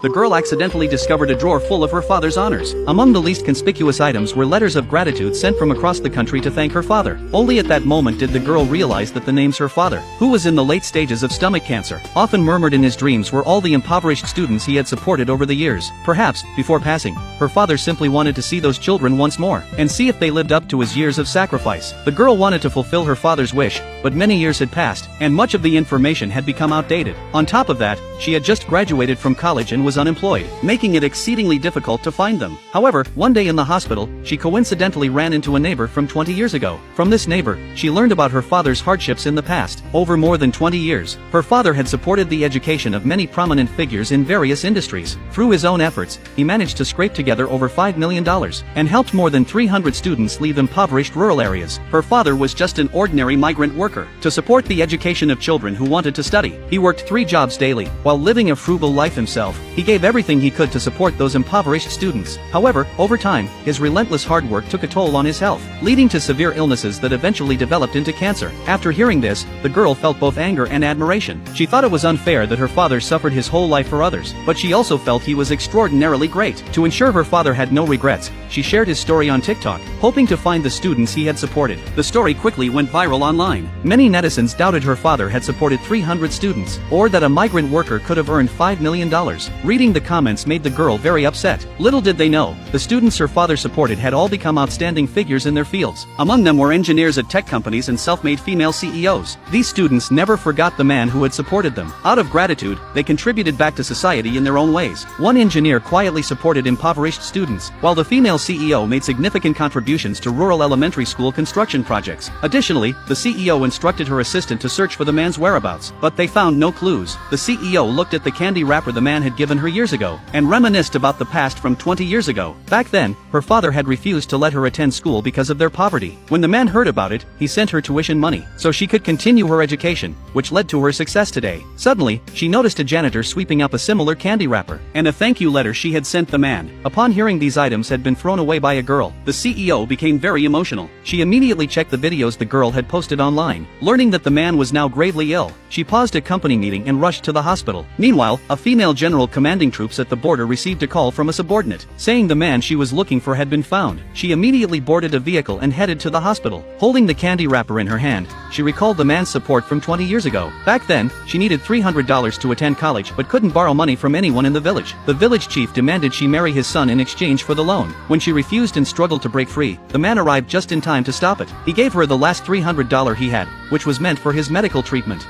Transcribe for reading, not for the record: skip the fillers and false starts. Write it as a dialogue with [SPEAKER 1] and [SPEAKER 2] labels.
[SPEAKER 1] the girl accidentally discovered a drawer full of her father's honors. Among the least conspicuous items were letters of gratitude sent from across the country to thank her father. Only at that moment did the girl realize that the names her father, who was in the late stages of stomach cancer, often murmured in his dreams were all the impoverished students he had supported over the years. Perhaps, before passing, her father simply wanted to see those children once more, and see if they lived up to his years of sacrifice. The girl wanted to fulfill her father's wish, but many years had passed, and much of the information had become outdated. On top of that, she had just graduated from college and was unemployed, making it exceedingly difficult to find them. However, one day in the hospital, she coincidentally ran into a neighbor from 20 years ago. From this neighbor, she learned about her father's hardships in the past. Over more than 20 years, her father had supported the education of many prominent figures in various industries. Through his own efforts, he managed to scrape together over $5 million, and helped more than 300 students leave impoverished rural areas. Her father was just an ordinary migrant worker. To support the education of children who wanted to study, he worked 3 jobs daily. While living a frugal life himself, he gave everything he could to support those impoverished students. However, over time, his relentless hard work took a toll on his health, leading to severe illnesses that eventually developed into cancer. After hearing this, the girl felt both anger and admiration. She thought it was unfair that her father suffered his whole life for others, but she also felt he was extraordinarily great. To ensure her father had no regrets, she shared his story on TikTok, hoping to find the students he had supported. The story quickly went viral online. Many netizens doubted her father had supported 300 students, or that a migrant worker could have earned $5 million. Reading the comments made the girl very upset. Little did they know, the students her father supported had all become outstanding figures in their fields. Among them were engineers at tech companies and self-made female CEOs. These students never forgot the man who had supported them. Out of gratitude, they contributed back to society in their own ways. One engineer quietly supported impoverished students, while the female CEO made significant contributions to rural elementary school construction projects. Additionally, the CEO instructed her assistant to search for the man's whereabouts, but they found no clues. The CEO looked at the candy wrapper the man had given her years ago, and reminisced about the past from 20 years ago. Back then, her father had refused to let her attend school because of their poverty. When the man heard about it, he sent her tuition money, so she could continue her education, which led to her success today. Suddenly, she noticed a janitor sweeping up a similar candy wrapper, and a thank you letter she had sent the man. Upon hearing these items had been thrown away by a girl, the CEO became very emotional. She immediately checked the videos the girl had posted online. Learning that the man was now gravely ill, she paused a company meeting and rushed to the hospital. Meanwhile, a female general commanding troops at the border received a call from a subordinate, saying the man she was looking for had been found. She immediately boarded a vehicle and headed to the hospital. Holding the candy wrapper in her hand, she recalled the man's support from 20 years ago. Back then, she needed $300 to attend college but couldn't borrow money from anyone in the village. The village chief demanded she marry his son in exchange for the loan. When she refused and struggled to break free, the man arrived just in time to stop it. He gave her the last $300 he had, which was meant for his medical treatment.